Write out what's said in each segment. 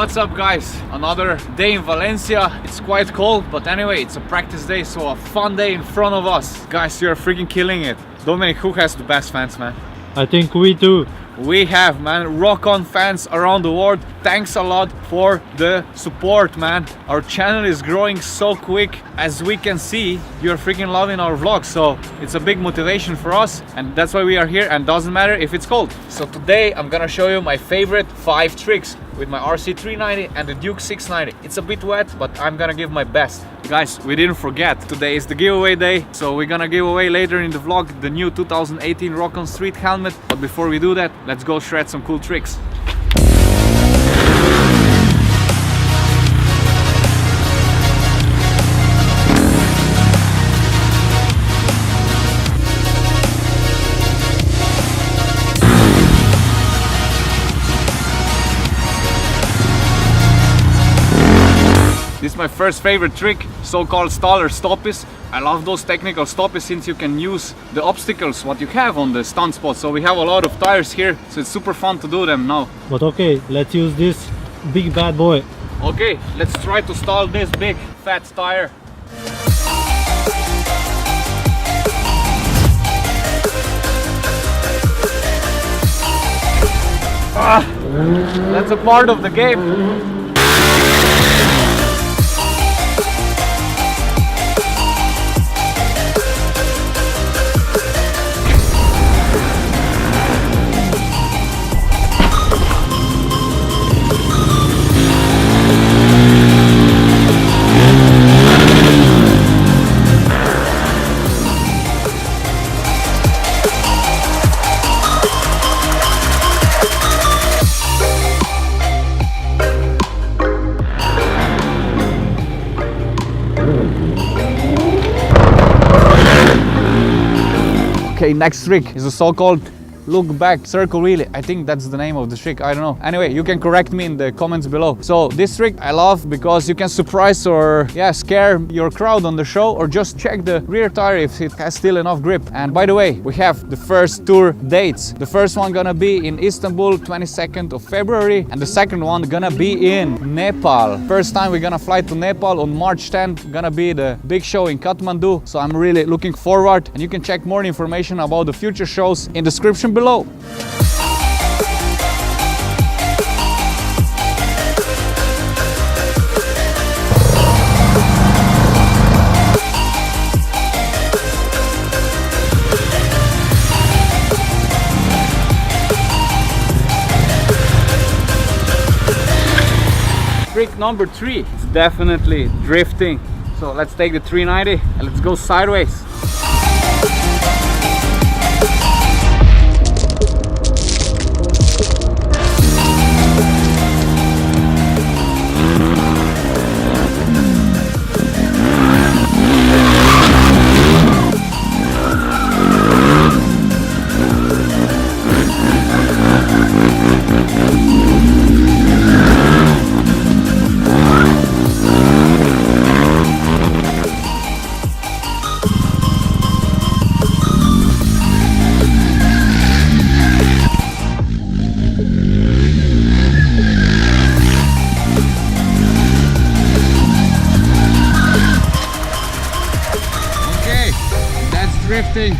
What's up guys? Another day in Valencia. It's quite cold, but anyway, it's a practice day, so a fun day in front of us. Guys, you're freaking killing it. Dominic, who has the best fans, man? I think we do. We have, man, rock on fans around the world. Thanks a lot for the support, man. Our channel is growing so quick. As we can see, you're freaking loving our vlogs, so it's a big motivation for us, and that's why we are here, and doesn't matter if it's cold. So today I'm gonna show you my favorite 5 tricks with my RC 390 and the Duke 690. It's a bit wet, but I'm gonna give my best. Guys, we didn't forget, today is the giveaway day, so we're gonna give away later in the vlog the new 2018 Rock on Street helmet. But before we do that, let's go shred some cool tricks. This is my first favorite trick, so-called staller stoppies. I love those technical stoppies since you can use the obstacles what you have on the stunt spot. So we have a lot of tires here, so it's super fun to do them now. But okay, let's use this big bad boy. Okay, let's try to stall this big fat tire. That's a part of the game. Okay, next trick is a so-called look back circle wheelie. I think that's the name of the trick, I don't know. Anyway, you can correct me in the comments below. So this trick I love because you can surprise or scare your crowd on the show, or just check the rear tire if it has still enough grip. And by the way, we have the first tour dates. The first one gonna be in Istanbul, 22nd of February, and the second one gonna be in Nepal. First time we're gonna fly to Nepal on March 10th, gonna be the big show in Kathmandu. So I'm really looking forward, and you can check more information about the future shows in the description below. Trick number 3 is definitely drifting. So let's take the 390 and let's go sideways. Drifting.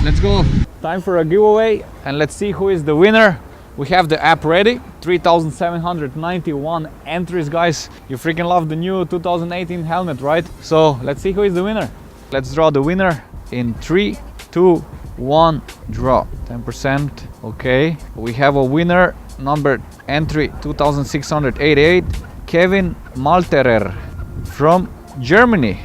Let's go. Time for a giveaway, and let's see who is the winner. We have the app ready. 3,791 entries, guys. You freaking love the new 2018 helmet, right? So let's see who is the winner. Let's draw the winner in 3, 2, 1, draw. 10%. Okay, we have a winner, number entry 2688, Kevin Malterer from Germany.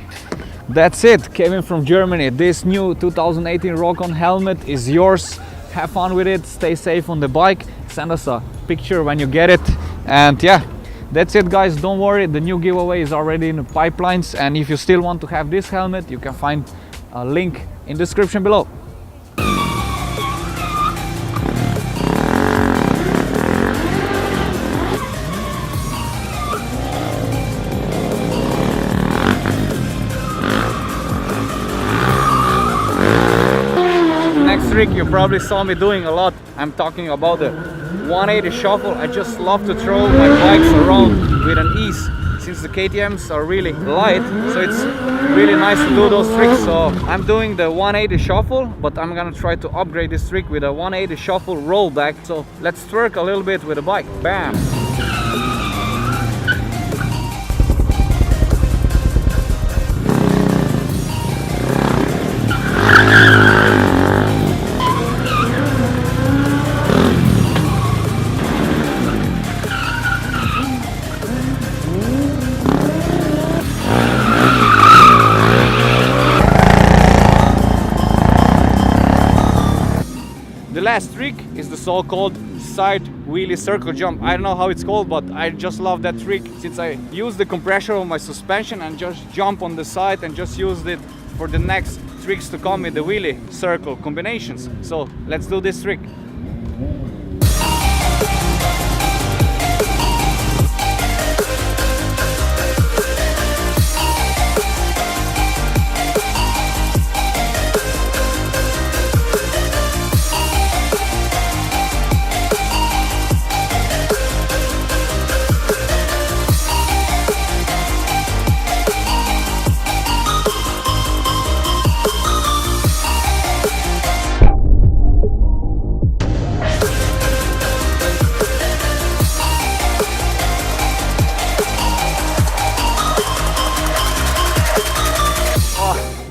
That's it, Kevin from Germany. This new 2018 Rock On helmet is yours. Have fun with it, stay safe on the bike. Send us a picture when you get it. And yeah, that's it guys, don't worry, the new giveaway is already in the pipelines. And if you still want to have this helmet, you can find a link in the description below. next trick you probably saw me doing a lot. I'm talking about the 180 shuffle. I just love to throw my bikes around with an ease. Since the KTMs are really light, so it's really nice to do those tricks. So I'm doing the 180 shuffle, but I'm gonna try to upgrade this trick with a 180 shuffle rollback. So let's twerk a little bit with the bike. Bam! The last trick is the so-called side wheelie circle jump. I don't know how it's called, but I just love that trick since I use the compression of my suspension and just jump on the side and just use it for the next tricks to come with the wheelie circle combinations. So let's do this trick.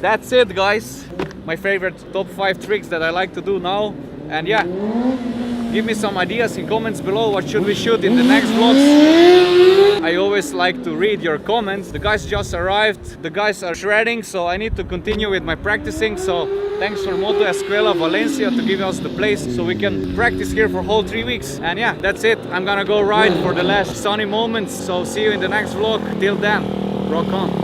That's it, guys. My favorite top 5 tricks that I like to do now. And yeah, give me some ideas in comments below. What should we shoot in the next vlogs? I always like to read your comments. The guys just arrived. The guys are shredding, so I need to continue with my practicing. So thanks for Moto Escuela Valencia to give us the place so we can practice here for whole 3 weeks. And yeah, that's it. I'm gonna go ride for the last sunny moments. So see you in the next vlog. Till then, rock on.